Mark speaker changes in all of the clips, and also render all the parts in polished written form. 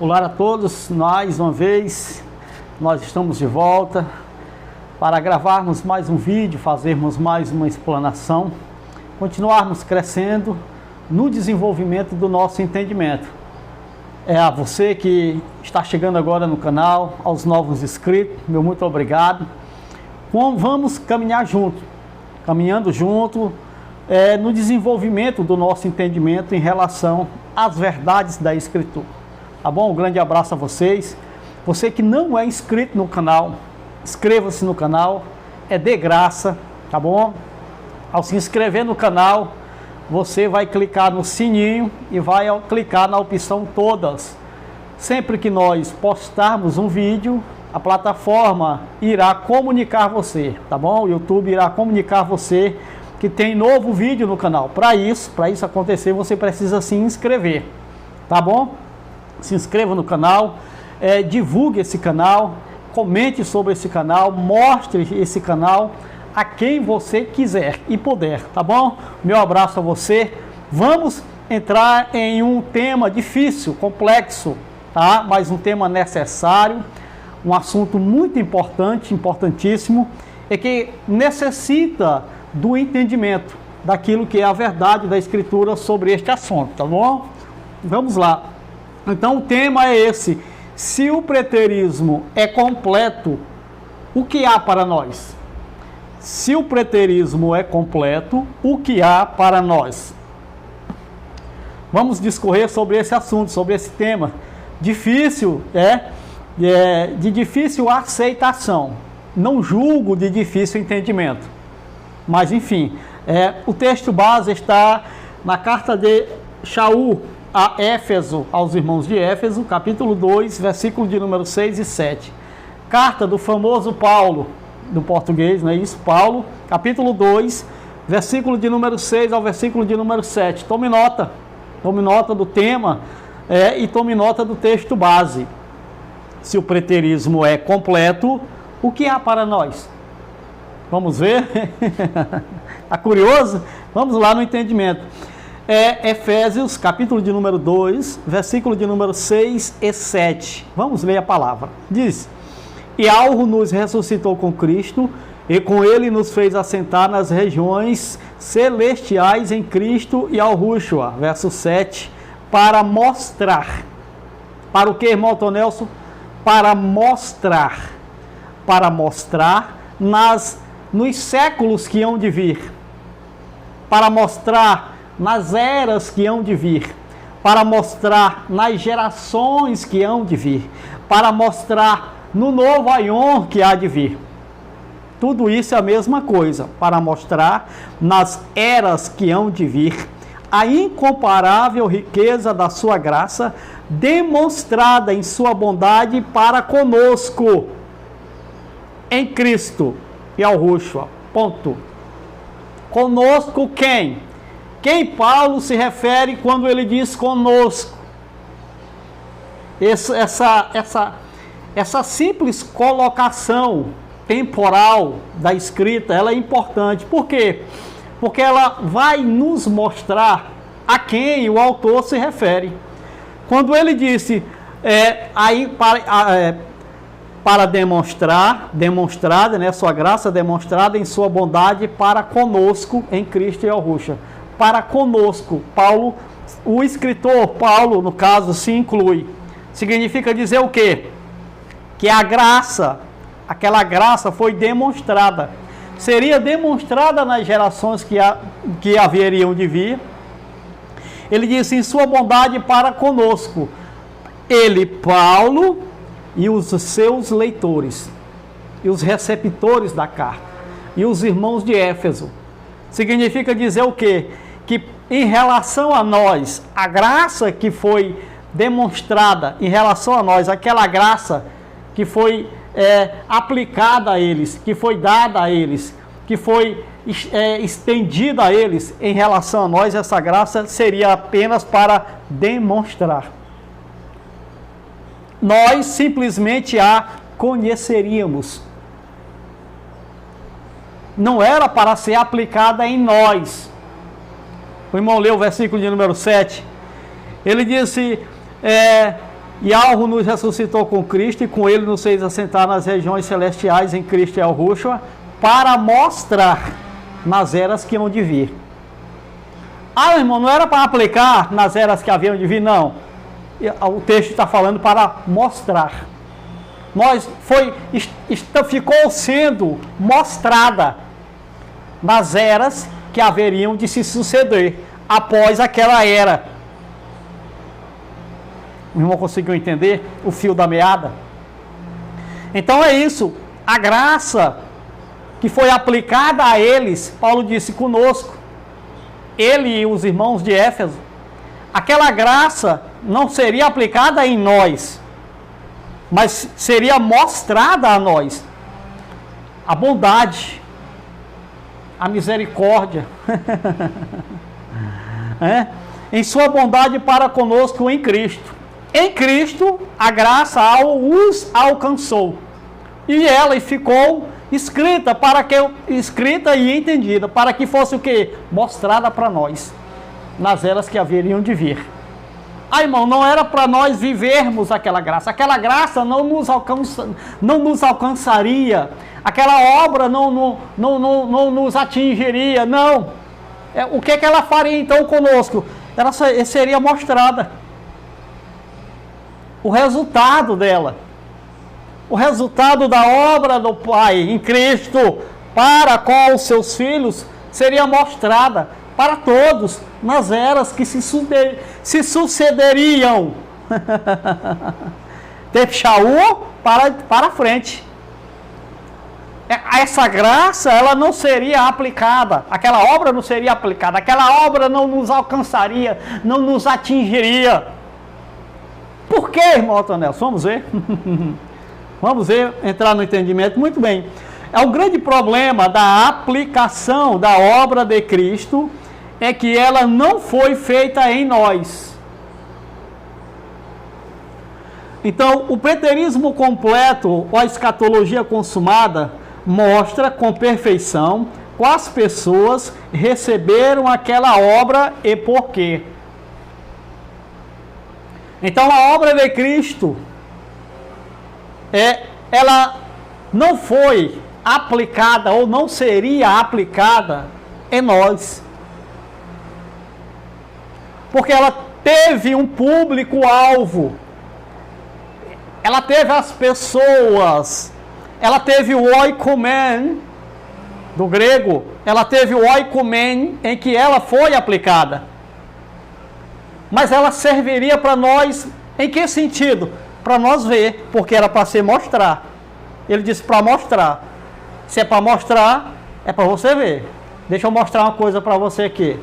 Speaker 1: Olá a todos, mais uma vez nós estamos de volta para gravarmos mais um vídeo, fazermos mais uma explanação, continuarmos crescendo no desenvolvimento do nosso entendimento. A você que está chegando agora no canal, aos novos inscritos, meu muito obrigado. Vamos caminhar caminhando junto no desenvolvimento do nosso entendimento em relação às verdades da Escritura. Tá bom? Um grande abraço a vocês. Você que não é inscrito no canal, inscreva-se no canal, é de graça, tá bom? Ao se inscrever no canal, você vai clicar no sininho e vai clicar na opção todas. Sempre que nós postarmos um vídeo, a plataforma irá comunicar você, tá bom? O YouTube irá comunicar você que tem novo vídeo no canal. Para isso acontecer, você precisa se inscrever, tá bom? Se inscreva no canal, divulgue esse canal, comente sobre esse canal, mostre esse canal a quem você quiser e puder, tá bom? Meu abraço a você. Vamos entrar em um tema difícil, complexo, tá? Mas um tema necessário, um assunto muito importante, importantíssimo, e que necessita do entendimento daquilo que é a verdade da Escritura sobre este assunto, tá bom? Vamos lá. Então o tema é esse: se o preterismo é completo, o que há para nós? Se o preterismo é completo, o que há para nós? Vamos discorrer sobre esse assunto, sobre esse tema difícil, de difícil aceitação. Não julgo de difícil entendimento, mas enfim, o texto base está na carta de Shaul a Éfeso, aos irmãos de Éfeso, capítulo 2, versículo de número 6 e 7. Carta do famoso Paulo, do português, não é isso? Paulo, capítulo 2, versículo de número 6 ao versículo de número 7. Tome nota do tema e tome nota do texto base. Se o preterismo é completo, o que há para nós? Vamos ver? Está curioso? Vamos lá no entendimento. Efésios, capítulo de número 2, versículo de número 6 e 7. Vamos ler a palavra. Diz: e algo nos ressuscitou com Cristo, e com ele nos fez assentar nas regiões celestiais em Cristo e ao Rúshua. Verso 7. Para mostrar. Para o que, irmão Tonelson? Para mostrar. Para mostrar nos séculos que hão de vir. Para mostrar nas eras que hão de vir, para mostrar nas gerações que hão de vir, para mostrar no novo aion que há de vir. Tudo isso é a mesma coisa, para mostrar nas eras que hão de vir a incomparável riqueza da sua graça, demonstrada em sua bondade para conosco, em Cristo e ao Rúshua. Ponto. Conosco quem? Quem Paulo se refere quando ele diz conosco? Essa simples colocação temporal da escrita, ela é importante. Por quê? Porque ela vai nos mostrar a quem o autor se refere. Quando ele disse para demonstrada, né, sua graça demonstrada em sua bondade para conosco em Cristo e ao Rúshua. Para conosco, Paulo, o escritor Paulo, no caso, se inclui. Significa dizer o quê? Que a graça, aquela graça foi demonstrada. Seria demonstrada nas gerações que haveriam de vir. Ele disse em sua bondade para conosco. Ele, Paulo, e os seus leitores, e os receptores da carta, e os irmãos de Éfeso. Significa dizer o quê? Que em relação a nós, a graça que foi demonstrada em relação a nós, aquela graça que foi aplicada a eles, que foi dada a eles, que foi estendida a eles em relação a nós, essa graça seria apenas para demonstrar. Nós simplesmente a conheceríamos. Não era para ser aplicada em nós. O irmão leu o versículo de número 7. Ele disse, E algo nos ressuscitou com Cristo, e com ele nos fez assentar nas regiões celestiais em Cristo e Yahushua, para mostrar nas eras que hão de vir. Ah, irmão, não era para aplicar nas eras que haviam de vir, não. O texto está falando para mostrar. Ficou sendo mostrada nas eras que haveriam de se suceder após aquela era. O irmão conseguiu entender o fio da meada? Então é isso. A graça que foi aplicada a eles, Paulo disse conosco, ele e os irmãos de Éfeso, aquela graça não seria aplicada em nós, mas seria mostrada a nós. A bondade, a misericórdia, em sua bondade para conosco em Cristo. Em Cristo, a graça os alcançou. E ela ficou escrita e entendida, para que fosse o quê? Mostrada para nós, nas eras que haveriam de vir. Ah, irmão, não era para nós vivermos aquela graça. Aquela graça não nos alcançaria. Aquela obra não nos atingiria. Não. O que ela faria então conosco? Ela seria mostrada. O resultado dela. O resultado da obra do Pai em Cristo para com os seus filhos seria mostrada para todos nas eras que se sucederiam. Teve Shaul para frente. Essa graça, ela não seria aplicada. Aquela obra não seria aplicada. Aquela obra não nos alcançaria, não nos atingiria. Por quê, irmão Otonel? Vamos ver. Vamos ver, entrar no entendimento. Muito bem. O grande problema da aplicação da obra de Cristo é que ela não foi feita em nós. Então, o preterismo completo, ou a escatologia consumada, mostra com perfeição quais pessoas receberam aquela obra e por quê. Então, a obra de Cristo, ela não foi aplicada ou não seria aplicada em nós. Porque ela teve um público-alvo. Ela teve as pessoas. Ela teve o oikomen, do grego. Ela teve o oikomen em que ela foi aplicada. Mas ela serviria para nós em que sentido? Para nós ver, porque era para se mostrar. Ele disse para mostrar. Se é para mostrar, é para você ver. Deixa eu mostrar uma coisa para você aqui.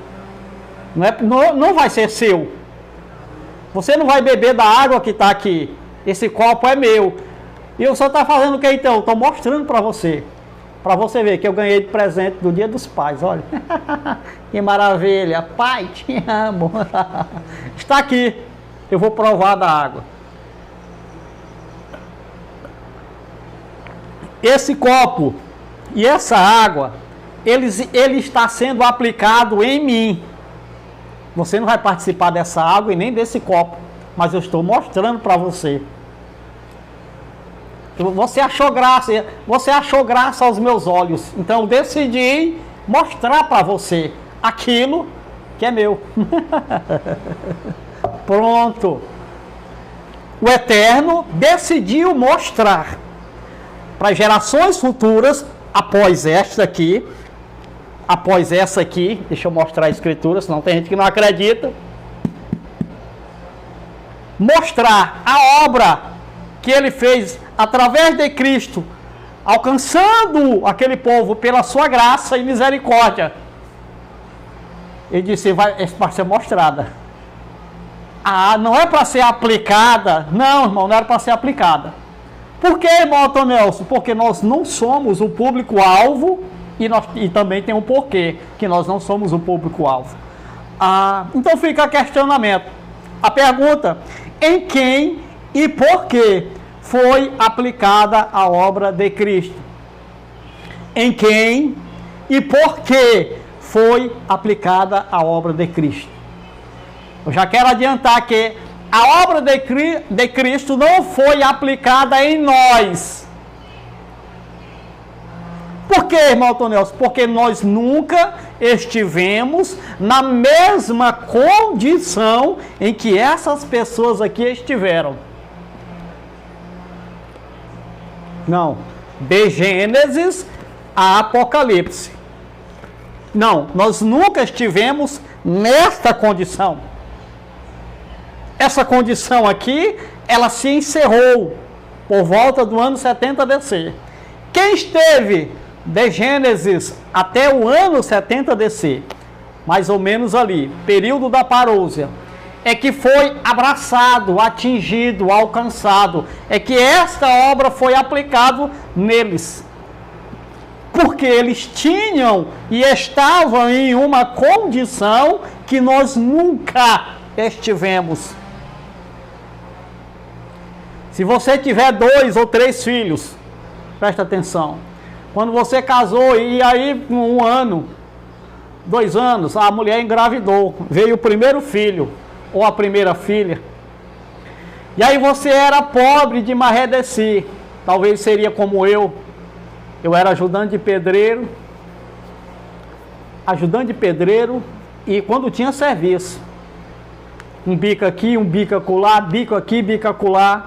Speaker 1: Não vai ser seu. Você não vai beber da água que está aqui. Esse copo é meu. E eu só está fazendo o que então? Estou mostrando para você. Para você ver que eu ganhei de presente do Dia dos Pais. Olha. Que maravilha. Pai, te amo. Está aqui. Eu vou provar da água. Esse copo e essa água, ele está sendo aplicado em mim. Você não vai participar dessa água e nem desse copo, mas eu estou mostrando para você. Você achou graça aos meus olhos, então eu decidi mostrar para você aquilo que é meu. Pronto. O Eterno decidiu mostrar para gerações futuras, após essa aqui, deixa eu mostrar a escritura, senão tem gente que não acredita, mostrar a obra que ele fez através de Cristo, alcançando aquele povo pela sua graça e misericórdia. Ele disse, vai ser mostrada. Ah, não é para ser aplicada. Não, irmão, não era para ser aplicada. Por que, irmão Otonelson? Porque nós não somos o público-alvo e também tem um porquê que nós não somos o público-alvo. Então fica o questionamento. A pergunta, em quem e por que foi aplicada a obra de Cristo? Em quem e por que foi aplicada a obra de Cristo? Eu já quero adiantar que a obra de Cristo não foi aplicada em nós. Por que, irmão Tonelson? Porque nós nunca estivemos na mesma condição em que essas pessoas aqui estiveram. Não. De Gênesis a Apocalipse. Não, nós nunca estivemos nesta condição. Essa condição aqui, ela se encerrou por volta do ano 70 DC. Quem esteve de Gênesis até o ano 70 DC, mais ou menos ali, período da parousia, é que foi abraçado, atingido, alcançado, é que esta obra foi aplicada neles. Porque eles tinham e estavam em uma condição que nós nunca estivemos. Se você tiver 2 ou 3 filhos, presta atenção. Quando você casou e aí com 1 ano, 2 anos, a mulher engravidou, veio o primeiro filho ou a primeira filha. E aí você era pobre de Maré Desci, talvez seria como eu. Eu era ajudante de pedreiro e quando tinha serviço, um bico aqui, um bico acolá, bico aqui, bico acolá.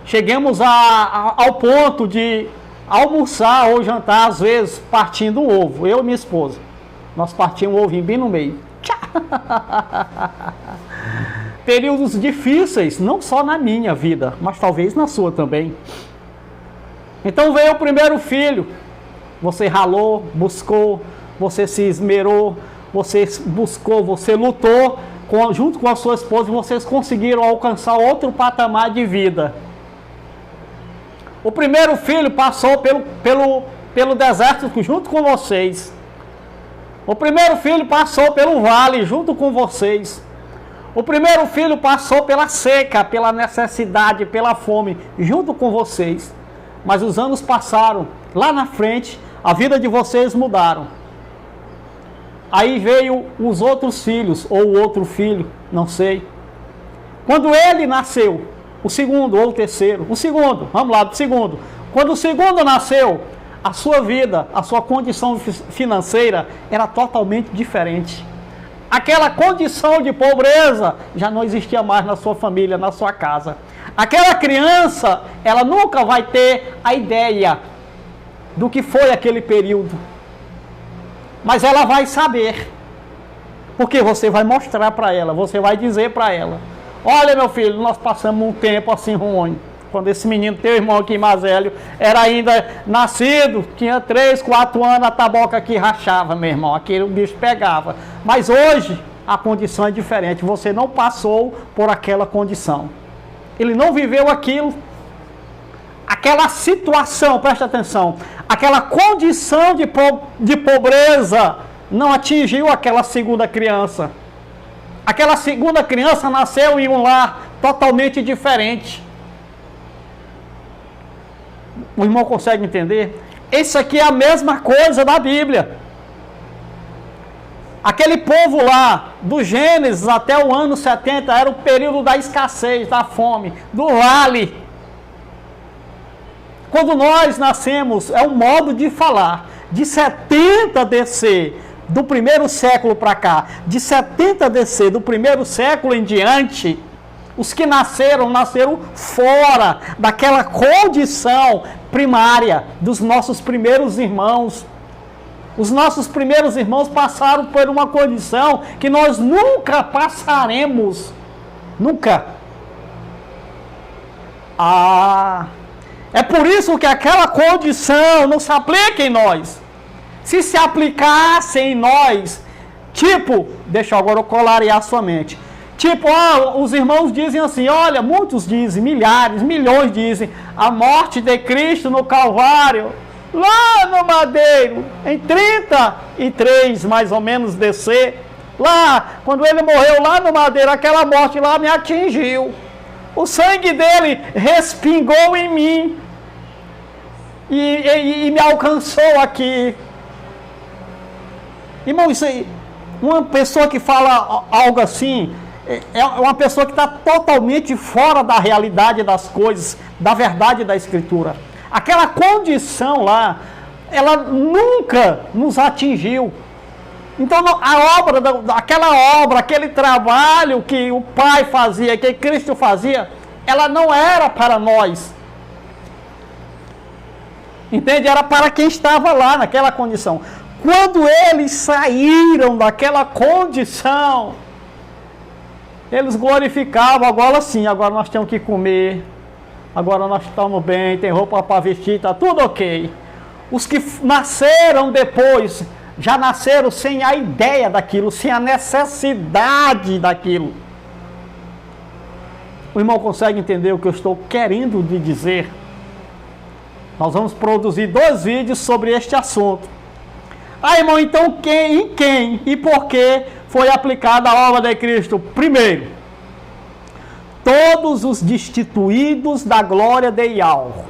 Speaker 1: Chegamos ao ponto de almoçar ou jantar, às vezes, partindo um ovo. Eu e minha esposa. Nós partimos um ovinho bem no meio. Períodos difíceis, não só na minha vida, mas talvez na sua também. Então veio o primeiro filho. Você ralou, buscou, você se esmerou, você buscou, você lutou junto com a sua esposa e vocês conseguiram alcançar outro patamar de vida. O primeiro filho passou pelo deserto junto com vocês. O primeiro filho passou pelo vale junto com vocês. O primeiro filho passou pela seca, pela necessidade, pela fome, junto com vocês. Mas os anos passaram, lá na frente, a vida de vocês mudaram. Aí veio os outros filhos, ou o outro filho, não sei. Quando ele nasceu, o segundo ou o terceiro, o segundo, vamos lá, o segundo. Quando o segundo nasceu, a sua vida, a sua condição financeira era totalmente diferente. Aquela condição de pobreza já não existia mais na sua família, na sua casa. Aquela criança, ela nunca vai ter a ideia do que foi aquele período. Mas ela vai saber. Porque você vai mostrar para ela, você vai dizer para ela: olha, meu filho, nós passamos um tempo assim ruim. Quando esse menino, teu irmão aqui mais velho, era ainda nascido, tinha 3, 4 anos, a taboca aqui rachava, meu irmão, aquele o bicho pegava. Mas hoje, a condição é diferente, você não passou por aquela condição. Ele não viveu aquilo, aquela situação, presta atenção, aquela condição de pobreza não atingiu aquela segunda criança. Aquela segunda criança nasceu em um lar totalmente diferente. O irmão consegue entender? Isso aqui é a mesma coisa da Bíblia. Aquele povo lá, do Gênesis até o ano 70, era o período da escassez, da fome, do vale. Quando nós nascemos, é um modo de falar, de 70 DC, do primeiro século para cá, de 70 DC, do primeiro século em diante, os que nasceram fora daquela condição primária dos nossos primeiros irmãos. Os nossos primeiros irmãos passaram por uma condição que nós nunca passaremos. Nunca. É por isso que aquela condição não se aplica em nós. Se se aplicasse em nós, tipo, deixa eu agora clarear a sua mente. Tipo, os irmãos dizem assim, olha, muitos dizem, milhares, milhões dizem, a morte de Cristo no Calvário, lá no madeiro, em 33 mais ou menos DC, lá, quando ele morreu lá no madeiro, aquela morte lá me atingiu. O sangue dele respingou em mim e me alcançou aqui. Irmão, isso aí, uma pessoa que fala algo assim, é uma pessoa que está totalmente fora da realidade das coisas, da verdade da Escritura. Aquela condição lá, ela nunca nos atingiu. Então, aquela obra, aquele trabalho que o Pai fazia, que Cristo fazia, ela não era para nós. Entende? Era para quem estava lá naquela condição. Quando eles saíram daquela condição, eles glorificavam, agora sim, agora nós temos que comer, agora nós estamos bem, tem roupa para vestir, está tudo ok. Os que nasceram depois, já nasceram sem a ideia daquilo, sem a necessidade daquilo. O irmão consegue entender o que eu estou querendo lhe dizer? Nós vamos produzir 2 vídeos sobre este assunto. Irmão, então em quem e por que foi aplicada a obra de Cristo? Primeiro, todos os destituídos da glória de Yahweh.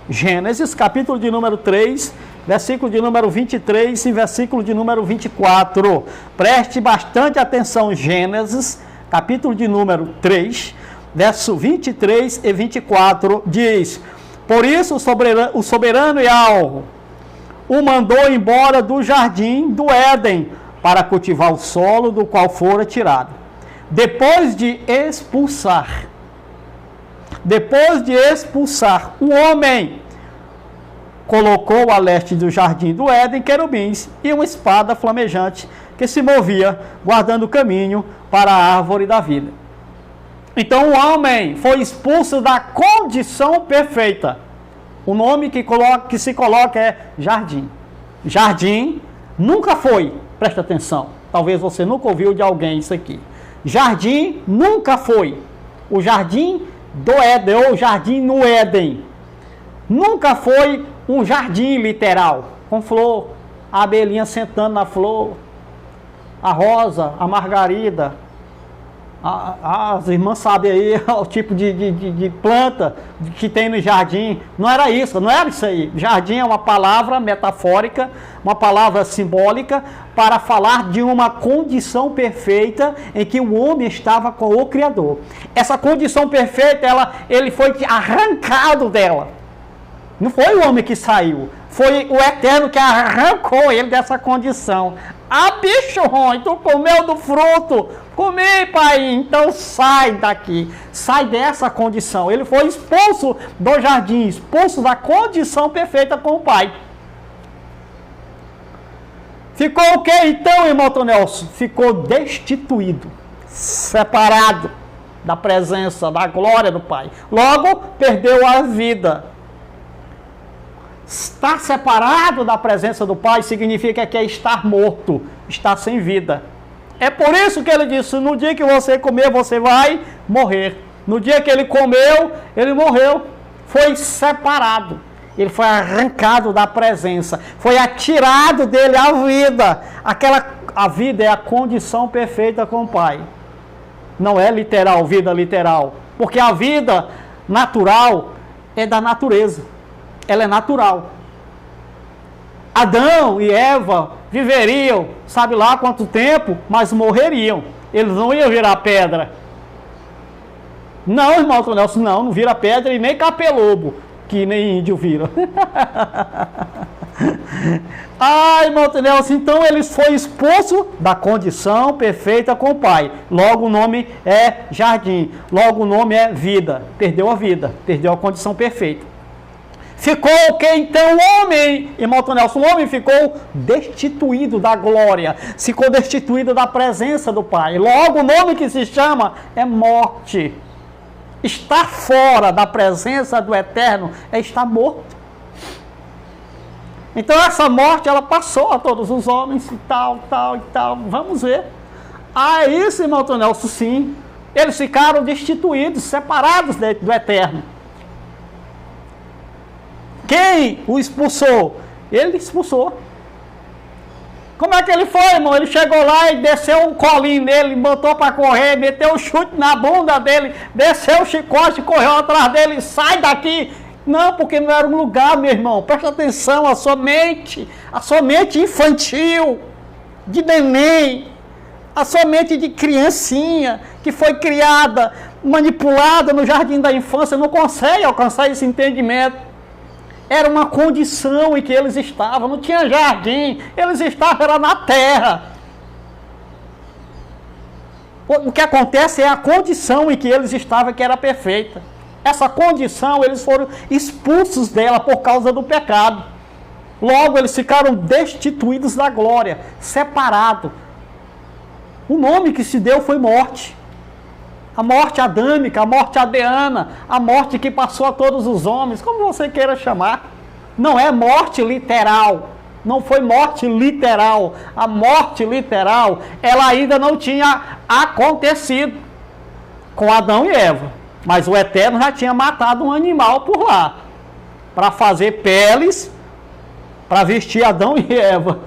Speaker 1: Gênesis, capítulo de número 3, versículo de número 23 e versículo de número 24. Preste bastante atenção, Gênesis, capítulo de número 3, verso 23 e 24, diz: por isso o soberano Yahweh o mandou embora do jardim do Éden para cultivar o solo do qual fora tirado. Depois de expulsar o homem, colocou a leste do jardim do Éden querubins e uma espada flamejante que se movia, guardando o caminho para a árvore da vida. Então o homem foi expulso da condição perfeita. O nome que se coloca é jardim. Jardim nunca foi, presta atenção, talvez você nunca ouviu de alguém isso aqui. Jardim nunca foi o jardim do Éden, ou jardim no Éden. Nunca foi um jardim literal, com flor, a abelhinha sentando na flor, a rosa, a margarida. As irmãs sabem aí o tipo de planta que tem no jardim. Não era isso aí. Jardim é uma palavra metafórica, uma palavra simbólica para falar de uma condição perfeita em que o homem estava com o Criador. Essa condição perfeita, ele foi arrancado dela. Não foi o homem que saiu, foi o Eterno que arrancou ele dessa condição. Bicho ruim, tu comeu do fruto. Comi, pai, então sai daqui, sai dessa condição. Ele foi expulso do jardim, expulso da condição perfeita com o pai. Ficou o que então, irmão Tonelson? Ficou destituído, separado da presença, da glória do pai. Logo, perdeu a vida. Estar separado da presença do pai significa que é estar morto, estar sem vida. É por isso que ele disse, no dia que você comer, você vai morrer. No dia que ele comeu, ele morreu. Foi separado. Ele foi arrancado da presença. Foi atirado dele a vida. A vida é a condição perfeita com o pai. Não é literal, vida literal. Porque a vida natural é da natureza. Ela é natural. Adão e Eva viveriam, sabe lá quanto tempo, mas morreriam. Eles não iam virar pedra. Não, irmão Nelson, não vira pedra e nem capelobo, que nem índio vira. Irmão Nelson, então ele foi expulso da condição perfeita com o pai. Logo o nome é jardim, logo o nome é vida. Perdeu a vida, perdeu a condição perfeita. Ficou o que então o homem, irmão Nelson? O homem ficou destituído da glória, ficou destituído da presença do Pai. Logo o nome que se chama é morte. Estar fora da presença do Eterno é estar morto. Então essa morte ela passou a todos os homens e tal. Vamos ver. Isso, irmão Nelson, sim. Eles ficaram destituídos, separados do Eterno. Quem o expulsou? Ele expulsou. Como é que ele foi, irmão? Ele chegou lá e desceu um colinho nele, botou para correr, meteu um chute na bunda dele, desceu o chicote, correu atrás dele, sai daqui. Não, porque não era um lugar, meu irmão. Presta atenção, a sua mente infantil, de neném, A sua mente de criancinha, que foi criada, manipulada no jardim da infância, não consegue alcançar esse entendimento. Era uma condição em que eles estavam, não tinha jardim, eles estavam era na terra. O que acontece é a condição em que eles estavam, que era perfeita. Essa condição, eles foram expulsos dela por causa do pecado. Logo, eles ficaram destituídos da glória, separados. O nome que se deu foi morte. A morte adâmica, a morte adeana, a morte que passou a todos os homens, como você queira chamar. Não é morte literal. Não foi morte literal. A morte literal, ela ainda não tinha acontecido com Adão e Eva. Mas o Eterno já tinha matado um animal por lá, para fazer peles, para vestir Adão e Eva.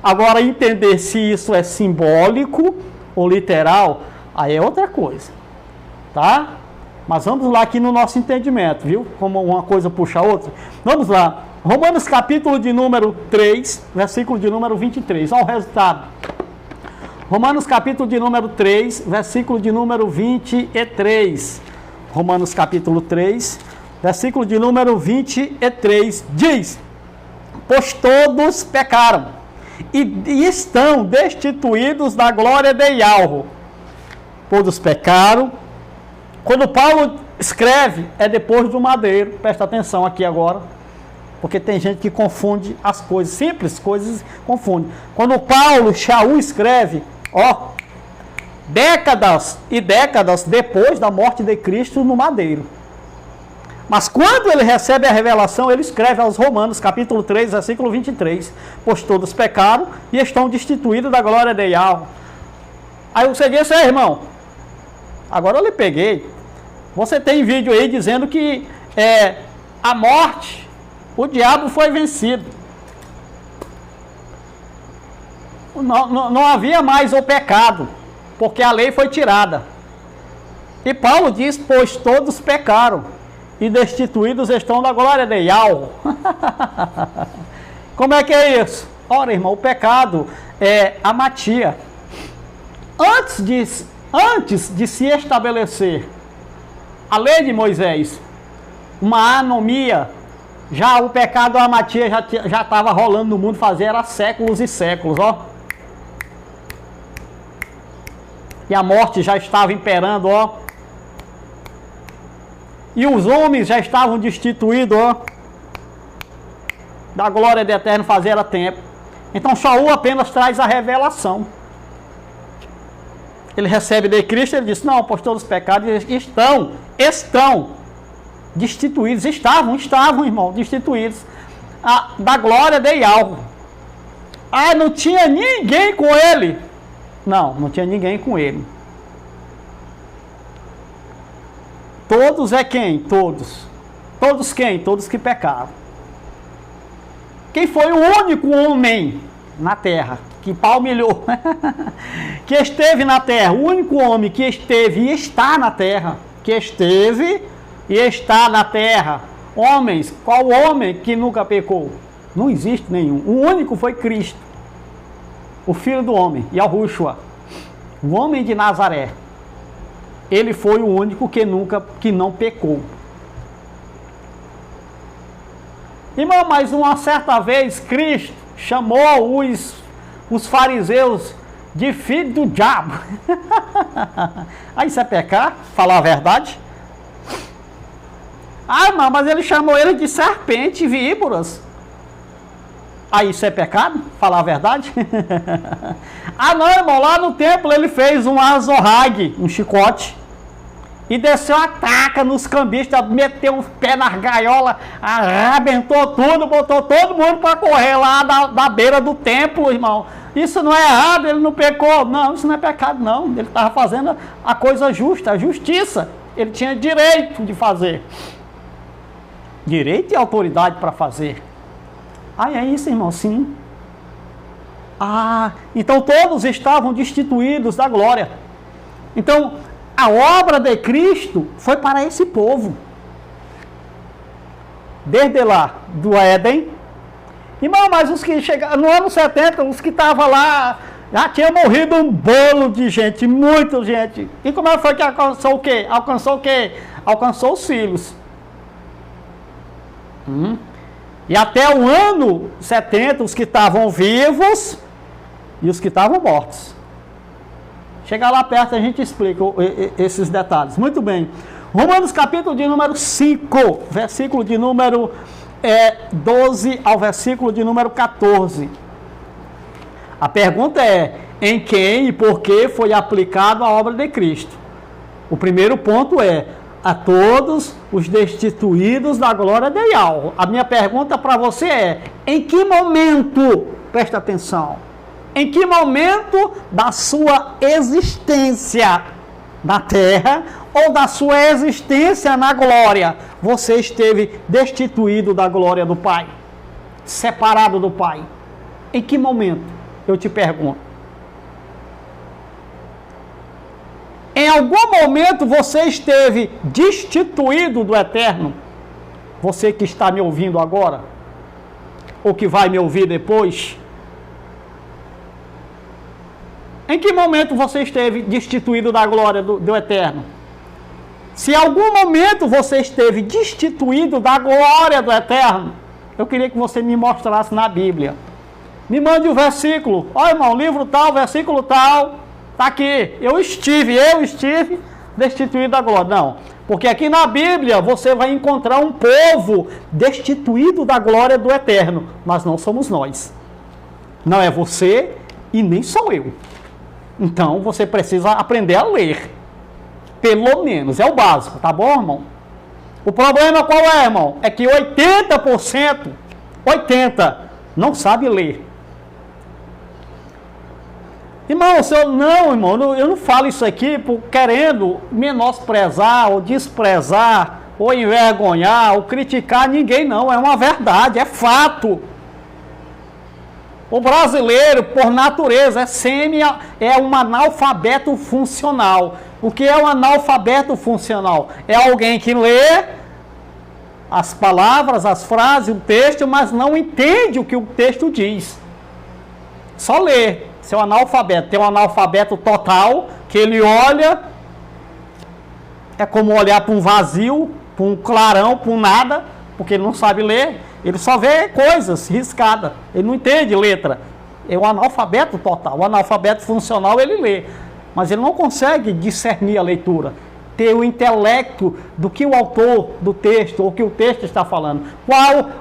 Speaker 1: Agora, entender se isso é simbólico ou literal, aí é outra coisa, tá? Mas vamos lá aqui no nosso entendimento, viu? Como uma coisa puxa a outra. Vamos lá. Romanos capítulo de número 3, versículo de número 23. Olha o resultado. Romanos capítulo de número 3, versículo de número 23. Romanos capítulo 3, versículo de número 23. Diz: pois todos pecaram e estão destituídos da glória de Yahweh. Todos pecaram. Quando Paulo escreve, é depois do madeiro. Presta atenção aqui agora, porque tem gente que confunde as coisas, simples coisas confunde. Quando Paulo, Shaul, escreve, décadas e décadas depois da morte de Cristo no madeiro. Mas quando ele recebe a revelação, ele escreve aos Romanos, capítulo 3, versículo 23. Pois todos pecaram e estão destituídos da glória de Yahweh. Aí você disse, irmão, agora eu lhe peguei. Você tem vídeo aí dizendo que a morte, o diabo foi vencido. Não havia mais o pecado, porque a lei foi tirada. E Paulo diz, pois todos pecaram e destituídos estão da glória de Yahweh. Como é que é isso? Ora, irmão, o pecado é amatia. Antes de se estabelecer a lei de Moisés, uma anomia, já o pecado amatia já estava rolando no mundo, fazia séculos e séculos, E a morte já estava imperando, E os homens já estavam destituídos, da glória do Eterno fazia tempo. Então Shaul apenas traz a revelação. Ele recebe de Cristo, ele diz, não, pois todos os pecados estão destituídos, estavam, irmão, destituídos da glória de Yahweh. Não tinha ninguém com ele. Não tinha ninguém com ele. Todos é quem? Todos. Todos quem? Todos que pecaram. Quem foi o único homem na terra que palmilhou, que esteve na terra, o único homem que esteve e está na terra, que esteve e está na terra. Homens, qual homem que nunca pecou? Não existe nenhum. O único foi Cristo, o Filho do homem, Yahushua, o homem de Nazaré. Ele foi o único que não pecou. Irmão, mas uma certa vez Cristo chamou os fariseus de filho do diabo. Aí isso é pecar? Falar a verdade? Irmão, mas ele chamou ele de serpente e víboras. Aí isso é pecado? Falar a verdade? Não, irmão, lá no templo ele fez um azorrague, um chicote, e desceu a taca nos cambistas, meteu o pé na gaiola, arrebentou tudo, botou todo mundo para correr lá da beira do templo, irmão. Isso não é errado, ele não pecou. Não, isso não é pecado, não. Ele estava fazendo a coisa justa, a justiça. Ele tinha direito de fazer. Direito e autoridade para fazer. É isso, irmão, sim. Então todos estavam destituídos da glória. Então, a obra de Cristo foi para esse povo. Desde lá, do Éden. Irmão, mas os que chegaram no ano 70, os que estavam lá Já tinha morrido um bolo de gente, muita gente. E como é que foi que alcançou o quê? Alcançou o quê? Alcançou os filhos. E até o ano 70, os que estavam vivos e os que estavam mortos. Chegar lá perto a gente explica esses detalhes. Muito bem. Romanos capítulo de número 5, versículo de número 12 ao versículo de número 14. A pergunta é: em quem e por que foi aplicada a obra de Cristo? O primeiro ponto é: a todos os destituídos da glória de Yahweh. A minha pergunta para você é: em que momento, presta atenção, em que momento da sua existência na terra ou da sua existência na glória você esteve destituído da glória do Pai, separado do Pai? Em que momento? Eu te pergunto. Em algum momento você esteve destituído do eterno? Você que está me ouvindo agora, ou que vai me ouvir depois, em que momento você esteve destituído da glória do eterno? Se em algum momento você esteve destituído da glória do eterno, eu queria que você me mostrasse na Bíblia. Me mande um versículo. Olha, irmão, livro tal, versículo tal. Está aqui. Eu estive destituído da glória. Não, porque aqui na Bíblia você vai encontrar um povo destituído da glória do eterno. Mas não somos nós. Não é você e nem sou eu. Então você precisa aprender a ler. Pelo menos, é o básico, tá bom, irmão? O problema qual é, irmão? É que 80% não sabe ler. Irmão, eu não falo isso aqui querendo menosprezar, ou desprezar, ou envergonhar, ou criticar ninguém, não. É uma verdade, é fato. O brasileiro, por natureza, é um analfabeto funcional. O que é um analfabeto funcional? É alguém que lê as palavras, as frases, o texto, mas não entende o que o texto diz. Só lê. Seu analfabeto. Tem um analfabeto total, que ele olha, é como olhar para um vazio, para um clarão, para um nada, porque ele não sabe ler. Ele só vê coisas riscadas. Ele não entende letra. É um analfabeto total. O analfabeto funcional, ele lê. Mas ele não consegue discernir a leitura. Ter o intelecto do que o autor do texto, ou o que o texto está falando.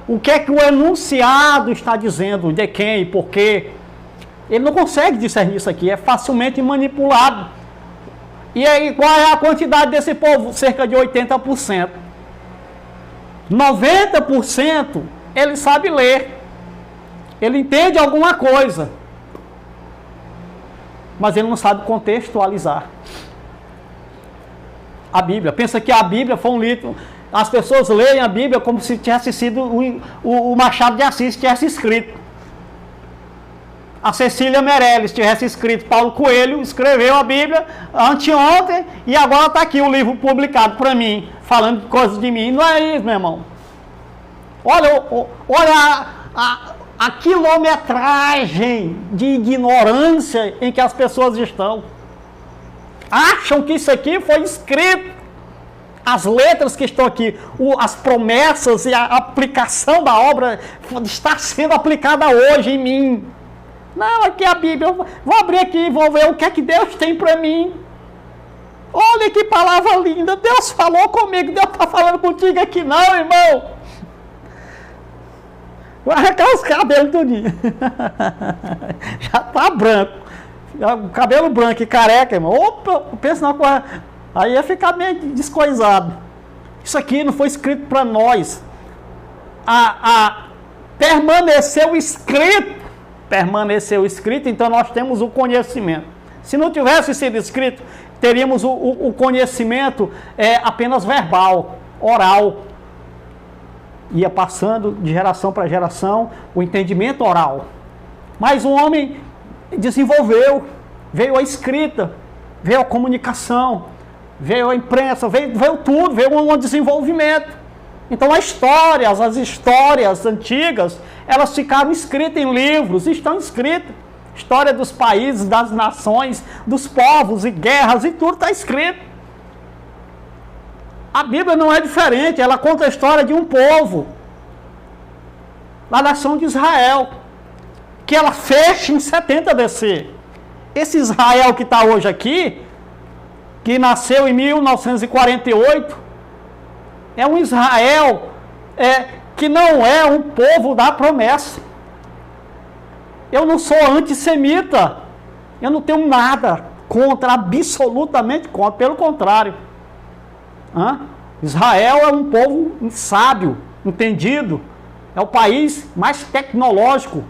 Speaker 1: O que é que o enunciado está dizendo, de quem, por quê. Ele não consegue discernir isso aqui. É facilmente manipulado. E aí, qual é a quantidade desse povo? Cerca de 80%. 90% ele sabe ler, ele entende alguma coisa, mas ele não sabe contextualizar a Bíblia. Pensa que a Bíblia foi um livro, as pessoas leem a Bíblia como se tivesse sido o Machado de Assis tivesse escrito, a Cecília Meirelles tivesse escrito, Paulo Coelho escreveu a Bíblia anteontem e agora está aqui o livro publicado para mim, falando coisas de mim. Não é isso, meu irmão. Olha a quilometragem de ignorância em que as pessoas estão. Acham que isso aqui foi escrito. As letras que estão aqui, as promessas e a aplicação da obra está sendo aplicada hoje em mim. Não, aqui é a Bíblia. Eu vou abrir aqui e vou ver o que é que Deus tem para mim. Olha que palavra linda. Deus falou comigo. Deus está falando contigo aqui não, irmão. Vou arrancar os cabelos tudinho. Já está branco. Cabelo branco e careca, irmão. Opa, pensa na coisa. Aí ia ficar meio descoisado. Isso aqui não foi escrito para nós. Permaneceu escrito, então nós temos o conhecimento. Se não tivesse sido escrito, teríamos o conhecimento apenas verbal, oral. Ia passando de geração para geração o entendimento oral. Mas o homem desenvolveu, veio a escrita, veio a comunicação, veio a imprensa, veio tudo, veio um desenvolvimento. Então as histórias antigas, elas ficaram escritas em livros, estão escritas. História dos países, das nações, dos povos e guerras e tudo está escrito. A Bíblia não é diferente, ela conta a história de um povo, da nação de Israel, que ela fecha em 70 BC. Esse Israel que está hoje aqui, que nasceu em 1948, é um Israel que não é um povo da promessa. Eu não sou antissemita, eu não tenho nada contra, absolutamente contra, pelo contrário. Israel é um povo sábio, entendido, é o país mais tecnológico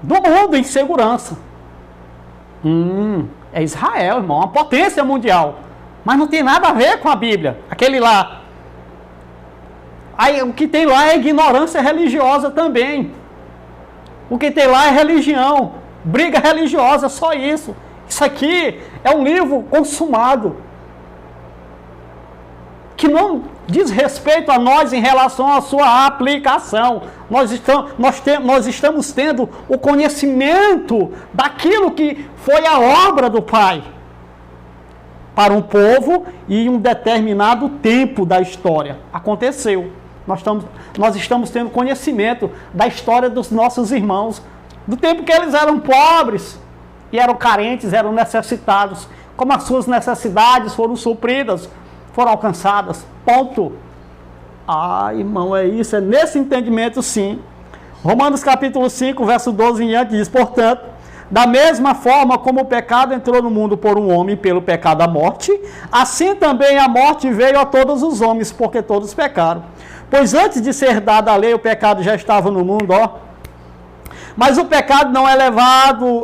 Speaker 1: do mundo em segurança. É Israel, irmão, uma potência mundial, mas não tem nada a ver com a Bíblia, aquele lá. Aí, o que tem lá é ignorância religiosa também. O que tem lá é religião, briga religiosa, só isso. Isso aqui é um livro consumado, que não diz respeito a nós em relação à sua aplicação. Nós estamos tendo o conhecimento daquilo que foi a obra do Pai para um povo e em um determinado tempo da história. Aconteceu. Nós estamos tendo conhecimento da história dos nossos irmãos, do tempo que eles eram pobres e eram carentes, eram necessitados, como as suas necessidades foram supridas, foram alcançadas, ponto. Irmão, é isso, é nesse entendimento sim. Romanos capítulo 5, verso 12 em diante diz: portanto, da mesma forma como o pecado entrou no mundo por um homem, pelo pecado a morte, assim também a morte veio a todos os homens, porque todos pecaram. Pois antes de ser dada a lei, o pecado já estava no mundo, mas o pecado não é levado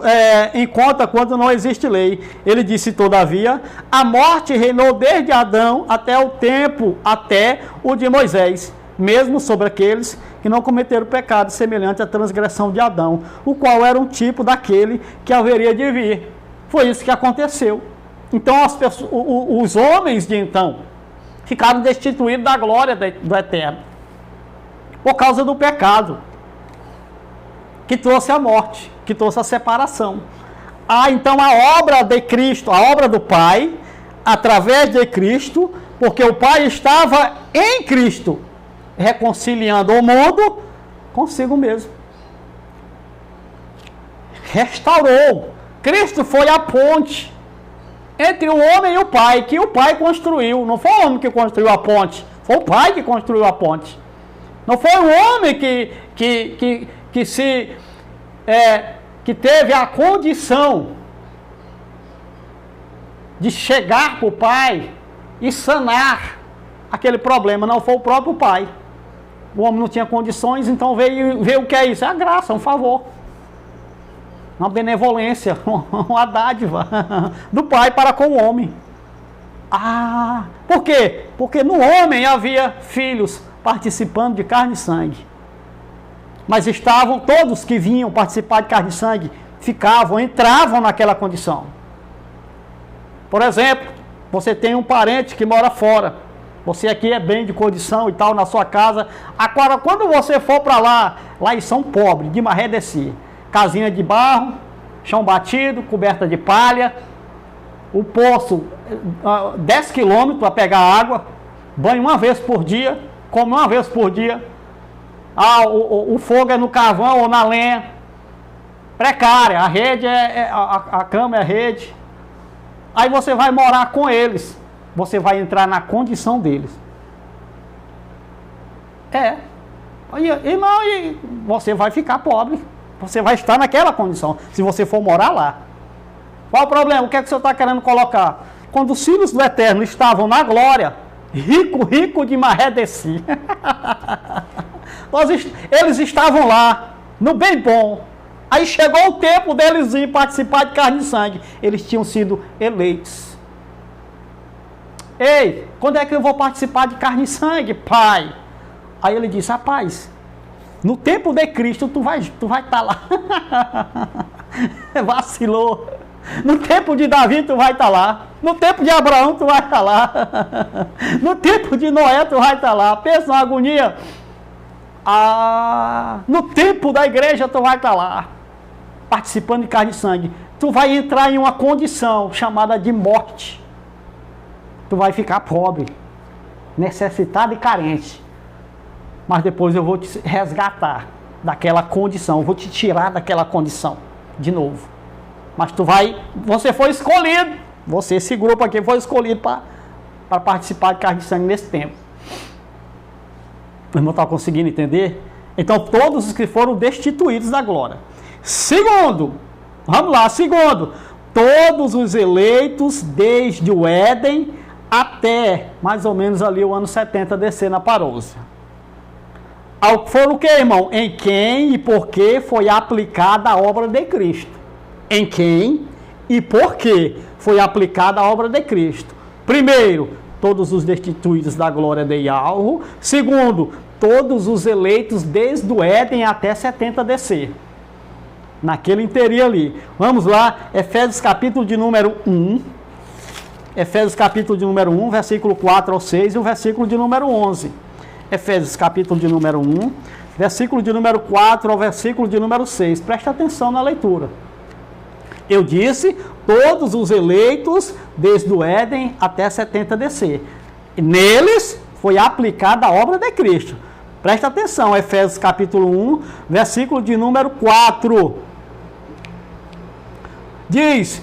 Speaker 1: em conta quando não existe lei. Ele disse, todavia, a morte reinou desde Adão até o de Moisés, mesmo sobre aqueles que não cometeram pecado semelhante à transgressão de Adão, o qual era um tipo daquele que haveria de vir. Foi isso que aconteceu. Então, os homens de então ficaram destituídos da glória do Eterno, por causa do pecado, que trouxe a morte, que trouxe a separação. Então a obra de Cristo, a obra do Pai, através de Cristo, porque o Pai estava em Cristo, reconciliando o mundo consigo mesmo. Restaurou. Cristo foi a ponte entre o homem e o Pai, que o Pai construiu. Não foi o homem que construiu a ponte, foi o Pai que construiu a ponte. Não foi o homem que teve a condição de chegar para o Pai e sanar aquele problema. Não, foi o próprio Pai. O homem não tinha condições, então veio o que é isso? É a graça, um favor. Uma benevolência, uma dádiva do Pai para com o homem. Por quê? Porque no homem havia filhos participando de carne e sangue. Mas estavam, todos que vinham participar de carne e sangue, entravam naquela condição. Por exemplo, você tem um parente que mora fora. Você aqui é bem de condição e tal, na sua casa. Agora, quando você for para lá eles são pobres, de maré descer. Casinha de barro, chão batido, coberta de palha, o poço 10 quilômetros para pegar água, banho uma vez por dia, come uma vez por dia, o fogo é no carvão ou na lenha, precária, a rede a cama é a rede. Aí você vai morar com eles, você vai entrar na condição deles. Irmão, você vai ficar pobre. Você vai estar naquela condição, se você for morar lá. Qual o problema? O que é que o senhor está querendo colocar? Quando os filhos do Eterno estavam na glória, rico de maré desci. Eles estavam lá, no bem bom. Aí chegou o tempo deles ir participar de carne e sangue. Eles tinham sido eleitos. Ei, quando é que eu vou participar de carne e sangue, pai? Aí ele disse, rapaz, no tempo de Cristo tu vai estar lá. Vacilou. No tempo de Davi tu vai estar lá. No tempo de Abraão tu vai estar lá. No tempo de Noé tu vai estar lá. Pensa na agonia. No tempo da igreja tu vai estar lá. participando de carne e sangue, tu vai entrar em uma condição chamada de morte. Tu vai ficar pobre, necessitado e carente. Mas depois eu vou te resgatar daquela condição, eu vou te tirar daquela condição de novo. Mas você foi escolhido, esse grupo aqui foi escolhido para participar de carne e sangue nesse tempo. O irmão está conseguindo entender? Então, todos os que foram destituídos da glória. Segundo, vamos lá, todos os eleitos desde o Éden até mais ou menos ali o ano 70 descer na parousia. Foram o que, irmão? Em quem e por que foi aplicada a obra de Cristo. Em quem e por que foi aplicada a obra de Cristo. Primeiro, todos os destituídos da glória de Yahweh. Segundo, todos os eleitos desde o Éden até 70 descer. Naquele inteirinho ali. Vamos lá, Efésios capítulo de número 1. Efésios capítulo de número 1, versículo 4 ao 6 e o versículo de número 11. Efésios capítulo de número 1, versículo de número 4 ao versículo de número 6. Presta atenção na leitura. Eu disse, todos os eleitos desde o Éden até 70 descer. Neles foi aplicada a obra de Cristo. Presta atenção, Efésios capítulo 1, versículo de número 4. Diz,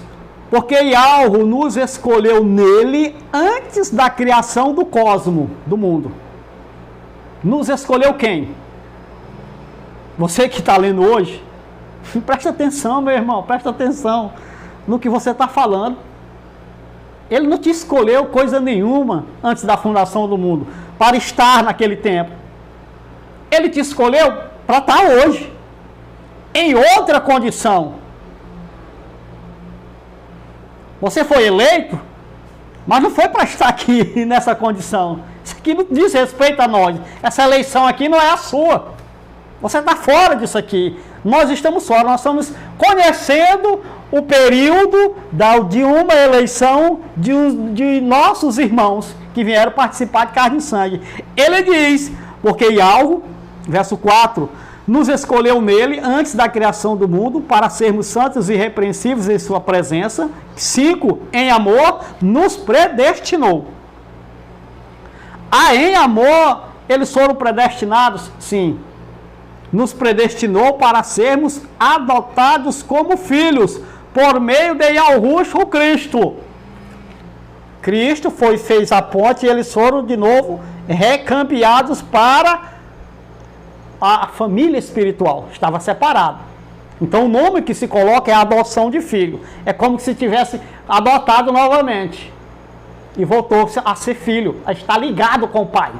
Speaker 1: porque Yahweh nos escolheu nele antes da criação do cosmo, do mundo. Nos escolheu quem? Você que está lendo hoje, presta atenção, meu irmão, presta atenção no que você está falando. Ele não te escolheu coisa nenhuma antes da fundação do mundo, para estar naquele tempo. Ele te escolheu para estar hoje, em outra condição. Você foi eleito, mas não foi para estar aqui nessa condição. Isso aqui não diz respeito a nós. Essa eleição aqui não é a sua. Você está fora disso aqui. Nós estamos fora. Nós estamos conhecendo o período de uma eleição de nossos irmãos que vieram participar de carne e sangue. Ele diz, porque Yahweh, verso 4, nos escolheu nele antes da criação do mundo para sermos santos e irrepreensíveis em sua presença. 5, em amor, nos predestinou. Em amor, eles foram predestinados? Sim. Nos predestinou para sermos adotados como filhos, por meio de Yahushua Cristo. Cristo fez a ponte e eles foram de novo recambiados para a família espiritual. Estava separado. Então o nome que se coloca é adoção de filho. É como se tivesse adotado novamente. E voltou a ser filho, a estar ligado com o pai.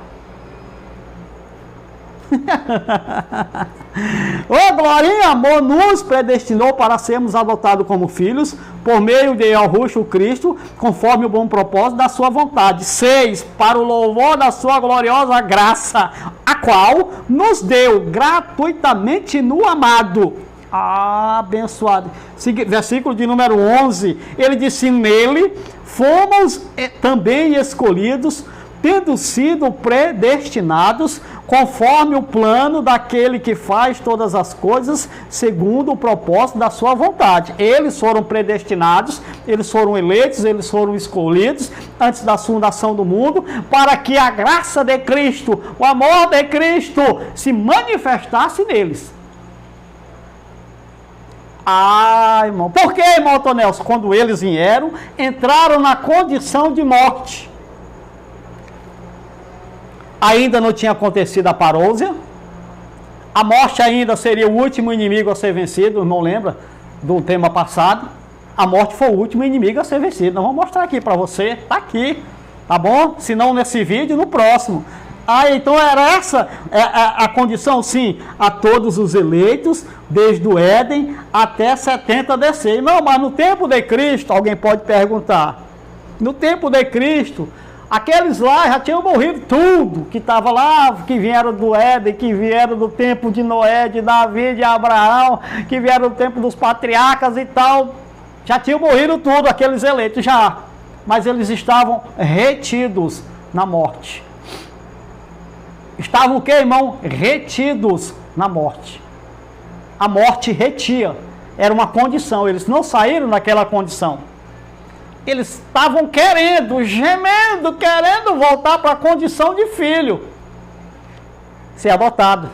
Speaker 1: O glória em amor nos predestinou para sermos adotados como filhos por meio de Yahushua Cristo, conforme o bom propósito da sua vontade. 6, para o louvor da sua gloriosa graça, a qual nos deu gratuitamente no amado. Abençoado. Versículo de número 11, ele disse, nele fomos também escolhidos, tendo sido predestinados conforme o plano daquele que faz todas as coisas segundo o propósito da sua vontade. Eles foram predestinados, eles foram eleitos, eles foram escolhidos antes da fundação do mundo, para que a graça de Cristo, o amor de Cristo se manifestasse neles. Irmão. Por que, irmão Tonelson? Quando eles vieram, entraram na condição de morte. Ainda não tinha acontecido a parousia. A morte ainda seria o último inimigo a ser vencido. O irmão lembra do tema passado? A morte foi o último inimigo a ser vencido. Nós vamos mostrar aqui para você. Está aqui. Tá bom? Se não nesse vídeo, no próximo. Então era essa a condição? Sim. A todos os eleitos, desde o Éden até 70 descer. Não, mas no tempo de Cristo, alguém pode perguntar. No tempo de Cristo, aqueles lá já tinham morrido tudo, que estava lá, que vieram do Éden, que vieram do tempo de Noé, de Davi, de Abraão, que vieram do tempo dos patriarcas e tal. Já tinham morrido tudo, aqueles eleitos, já. Mas eles estavam retidos na morte. Estavam o que, irmão? Retidos na morte. A morte retia. era uma condição, eles não saíram daquela condição. Eles estavam querendo, gemendo, querendo voltar para a condição de filho. Ser adotado,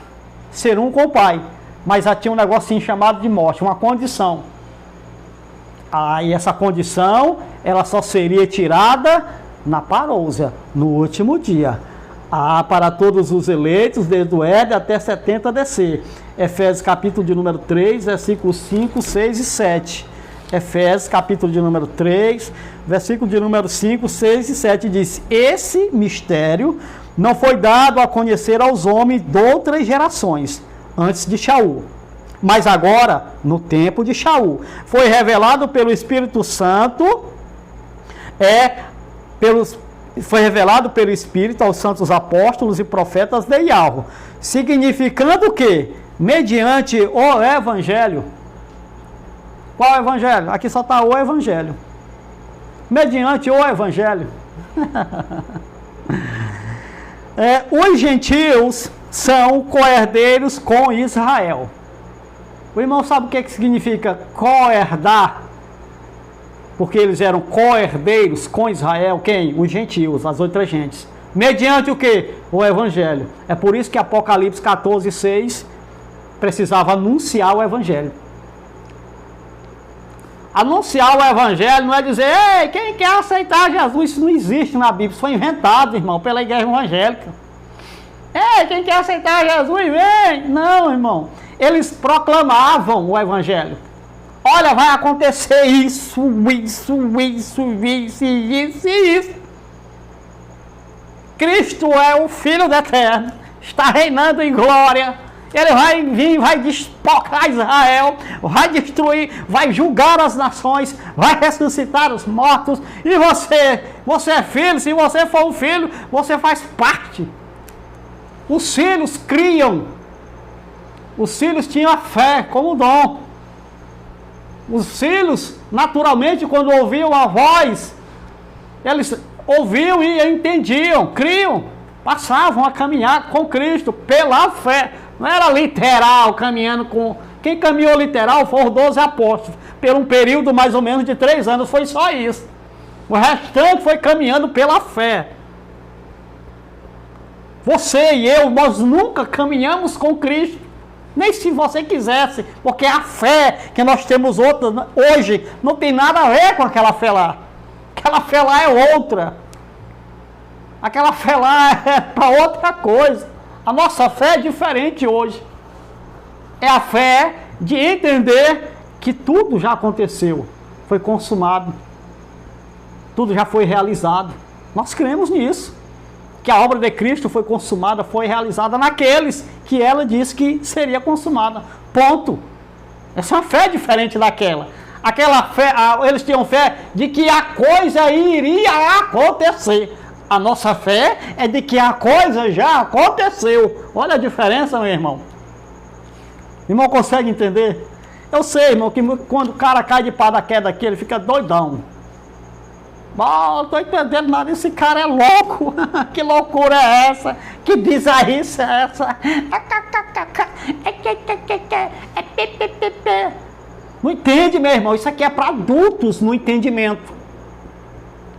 Speaker 1: ser um com o pai. Mas já tinha um negocinho chamado de morte, uma condição. Aí essa condição, ela só seria tirada na parousia, no último dia. Para todos os eleitos, desde o Éden até 70 descer. Efésios capítulo de número 3, versículos 5, 6 e 7. Efésios capítulo de número 3, versículo de número 5, 6 e 7 diz: esse mistério não foi dado a conhecer aos homens de outras gerações, antes de Shaul. Mas agora, no tempo de Shaul, foi revelado pelo Espírito Santo, foi revelado pelo Espírito aos santos apóstolos e profetas de Yahweh, significando que, mediante o Evangelho, qual Evangelho? Aqui só está o Evangelho. Mediante o Evangelho. Os gentios são coerdeiros com Israel. O irmão sabe o que significa coerdar? Porque eles eram coerdeiros com Israel. Quem? Os gentios, as outras gentes. Mediante o quê? O Evangelho. É por isso que Apocalipse 14, 6 precisava anunciar o Evangelho. Anunciar o Evangelho não é dizer, ei, quem quer aceitar Jesus? Isso não existe na Bíblia, isso foi inventado, irmão, pela igreja evangélica. Ei, quem quer aceitar Jesus, vem! Não, irmão, eles proclamavam o Evangelho. Olha, vai acontecer isso. Cristo é o Filho do Eterno, está reinando em glória. Ele vai vir, vai despocar Israel, vai destruir, vai julgar as nações, vai ressuscitar os mortos. E você é filho, se você for um filho, você faz parte. Os filhos criam. Os filhos tinham a fé como dom. Os filhos, naturalmente, quando ouviam a voz, eles ouviam e entendiam, criam, passavam a caminhar com Cristo pela fé. Não era literal, caminhando com... Quem caminhou literal foram os 12 apóstolos. Por um período mais ou menos de 3 anos, foi só isso. O restante foi caminhando pela fé. Você e eu, nós nunca caminhamos com Cristo. Nem se você quisesse. Porque a fé que nós temos hoje não tem nada a ver com aquela fé lá. Aquela fé lá é outra. Aquela fé lá é para outra coisa. A nossa fé é diferente hoje. É a fé de entender que tudo já aconteceu, foi consumado, tudo já foi realizado. Nós cremos nisso, que a obra de Cristo foi consumada, foi realizada naqueles que ela disse que seria consumada. Ponto. Essa é uma fé diferente daquela. Aquela fé, eles tinham fé de que a coisa iria acontecer. A nossa fé é de que a coisa já aconteceu. Olha a diferença, meu irmão. O irmão consegue entender? Eu sei, irmão, que quando o cara cai de paraquedas aqui, ele fica doidão. Não estou entendendo nada, esse cara é louco. Que loucura é essa? Que bizarrice é essa? Não entende, meu irmão, isso aqui é para adultos no entendimento.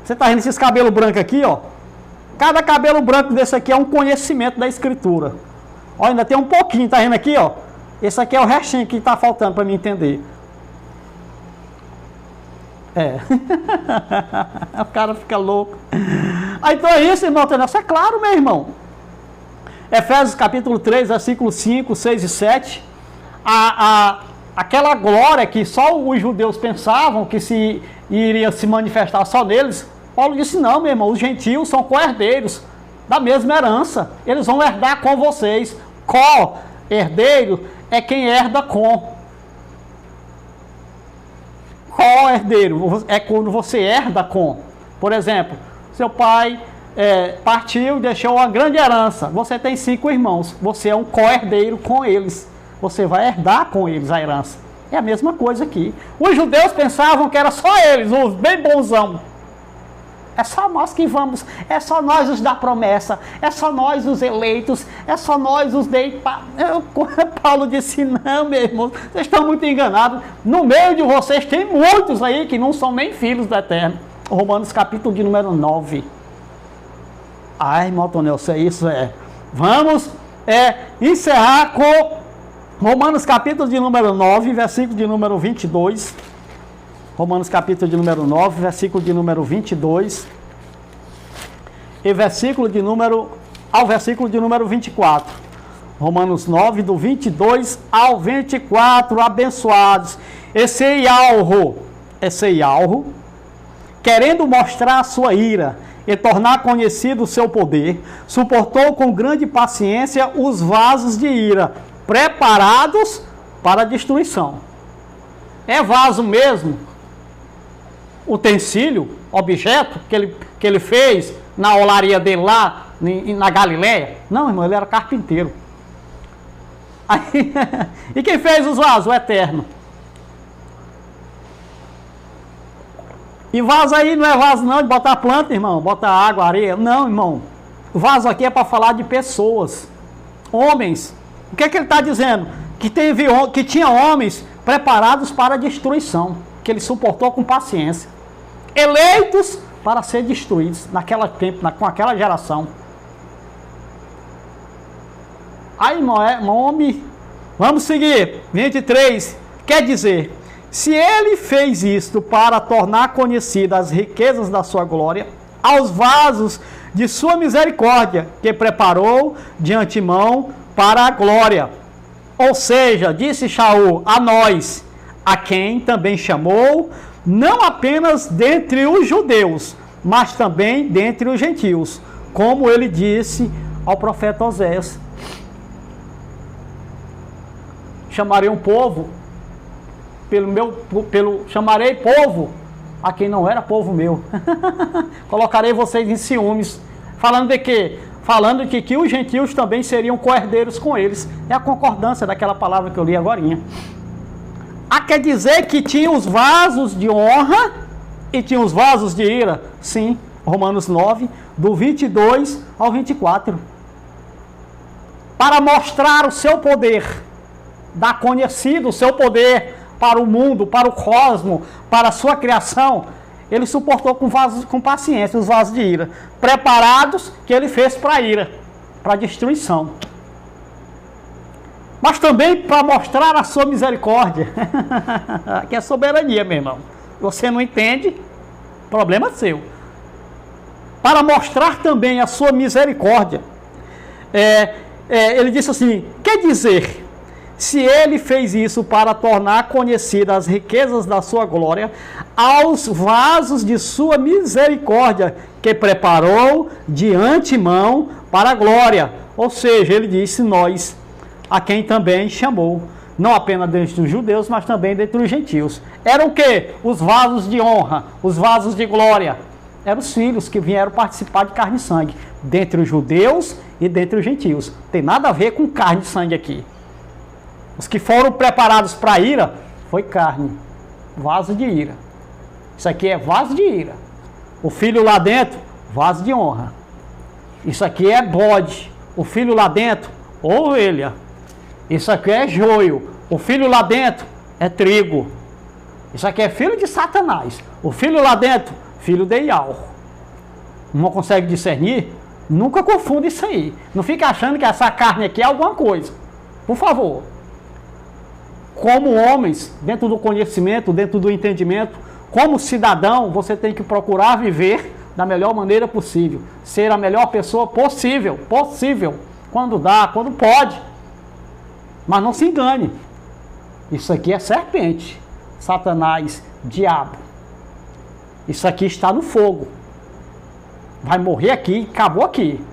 Speaker 1: Você está vendo esses cabelos brancos aqui, ó? Cada cabelo branco desse aqui é um conhecimento da Escritura. Ó, ainda tem um pouquinho, tá vendo aqui, ó? Esse aqui é o restinho que está faltando para me entender. O cara fica louco. Então é isso, irmão. Isso é claro, meu irmão. Efésios capítulo 3, versículos 5, 6 e 7. Aquela glória que só os judeus pensavam que iria se manifestar só neles. Paulo disse, não, meu irmão, os gentios são co-herdeiros da mesma herança. Eles vão herdar com vocês. Co-herdeiro é quem herda com. Co-herdeiro é quando você herda com. Por exemplo, seu pai partiu e deixou uma grande herança. Você tem 5 irmãos. Você é um co-herdeiro com eles. Você vai herdar com eles a herança. É a mesma coisa aqui. Os judeus pensavam que era só eles, os bem bonzão. É só nós que vamos, é só nós os da promessa, é só nós os eleitos, é só nós os Paulo disse, não, meu irmão, vocês estão muito enganados. No meio de vocês tem muitos aí que não são nem filhos do Eterno. Romanos capítulo de número 9. Ai, irmão Tonel, isso é. Vamos encerrar com Romanos capítulo de número 9, versículo de número 22. Romanos capítulo de número 9, versículo de número 22. E versículo de número, ao versículo de número 24. Romanos 9, do 22 ao 24, abençoados. Esse Ialro, querendo mostrar a sua ira e tornar conhecido o seu poder, suportou com grande paciência os vasos de ira, preparados para a destruição. É vaso mesmo, utensílio, objeto que ele fez na olaria dele lá, na Galileia? Não, irmão, ele era carpinteiro. Aí, e quem fez os vasos? O Eterno. E vaso aí não é vaso não de botar planta, irmão, botar água, areia. Não, irmão. O vaso aqui é para falar de pessoas, homens. O que é que ele está dizendo? Que tinha homens preparados para a destruição, que ele suportou com paciência. Eleitos para ser destruídos naquele tempo, com aquela geração. Aí, irmão, homem. Vamos seguir. 23. Quer dizer, se ele fez isto para tornar conhecidas as riquezas da sua glória, aos vasos de sua misericórdia, que preparou de antemão para a glória. Ou seja, disse Shaul, a nós, a quem também chamou, não apenas dentre os judeus, mas também dentre os gentios, como ele disse ao profeta Oséias. Chamarei um povo, chamarei povo a quem não era povo meu. Colocarei vocês em ciúmes. Falando de quê? Falando de que os gentios também seriam co-herdeiros com eles. É a concordância daquela palavra que eu li agorinha. Quer dizer que tinha os vasos de honra e tinha os vasos de ira? Sim, Romanos 9, do 22 ao 24. Para mostrar o seu poder, dar conhecido o seu poder para o mundo, para o cosmo, para a sua criação, ele suportou com paciência os vasos de ira, preparados que ele fez para a ira, para a destruição. Mas também para mostrar a sua misericórdia. Que é soberania, meu irmão. Você não entende? Problema seu. Para mostrar também a sua misericórdia. Ele disse assim, quer dizer, se ele fez isso para tornar conhecidas as riquezas da sua glória, aos vasos de sua misericórdia, que preparou de antemão para a glória. Ou seja, ele disse nós, a quem também chamou, não apenas dentre os judeus, mas também dentre os gentios. Eram o quê? Os vasos de honra, os vasos de glória. Eram os filhos que vieram participar de carne e sangue, dentre os judeus e dentre os gentios. Tem nada a ver com carne e sangue aqui. Os que foram preparados para a ira, foi carne, vaso de ira. Isso aqui é vaso de ira. O filho lá dentro, vaso de honra. Isso aqui é bode. O filho lá dentro, ovelha. Isso aqui é joio. O filho lá dentro é trigo. Isso aqui é filho de Satanás. O filho lá dentro, filho de Ial. Não consegue discernir? Nunca confunda isso aí. Não fica achando que essa carne aqui é alguma coisa. Por favor. Como homens, dentro do conhecimento, dentro do entendimento, como cidadão, você tem que procurar viver da melhor maneira possível. Ser a melhor pessoa possível. Quando dá, quando pode. Mas não se engane. Isso aqui é serpente. Satanás, diabo. Isso aqui está no fogo. Vai morrer aqui, acabou aqui.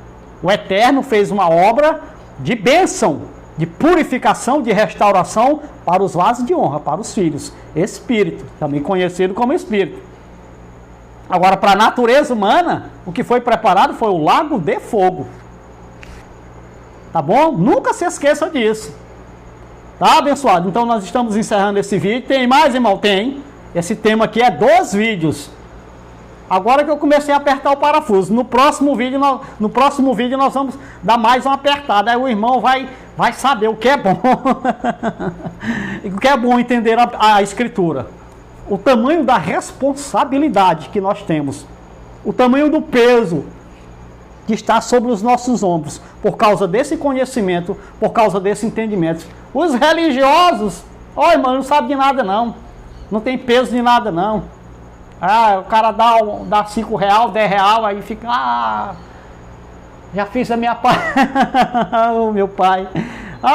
Speaker 1: O Eterno fez uma obra de bênção, de purificação, de restauração para os vasos de honra, para os filhos. Espírito, também conhecido como espírito. Agora, para a natureza humana, o que foi preparado foi o lago de fogo. Tá bom? Nunca se esqueça disso. Tá, abençoado? Então, nós estamos encerrando esse vídeo. Tem mais, irmão? Tem. Esse tema aqui é 2 vídeos. Agora que eu comecei a apertar o parafuso. No próximo vídeo nós vamos dar mais uma apertada. Aí o irmão vai saber o que é bom. O que é bom entender a Escritura. O tamanho da responsabilidade que nós temos. O tamanho do peso que está sobre os nossos ombros. Por causa desse conhecimento, por causa desse entendimento. Os religiosos, irmão, não sabe de nada não. Não tem peso de nada não. O cara dá 5 real, 10 real, aí fica, já fiz a minha parte. O meu pai.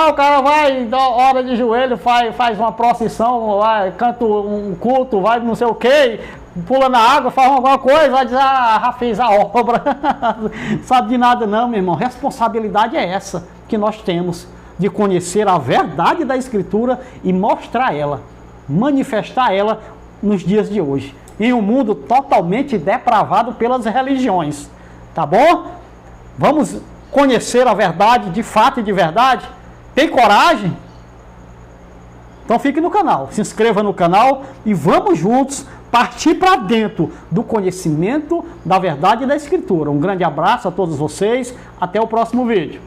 Speaker 1: O cara vai, dá hora de joelho, faz uma procissão, canta um culto, vai não sei o que, pula na água, faz alguma coisa, vai dizer, já fiz a obra. Sabe de nada não, meu irmão. Responsabilidade é essa que nós temos, de conhecer a verdade da Escritura e mostrar ela, manifestar ela nos dias de hoje. Em um mundo totalmente depravado pelas religiões, tá bom? Vamos conhecer a verdade de fato e de verdade? Tem coragem? Então fique no canal, se inscreva no canal e vamos juntos partir para dentro do conhecimento da verdade da Escritura. Um grande abraço a todos vocês, até o próximo vídeo.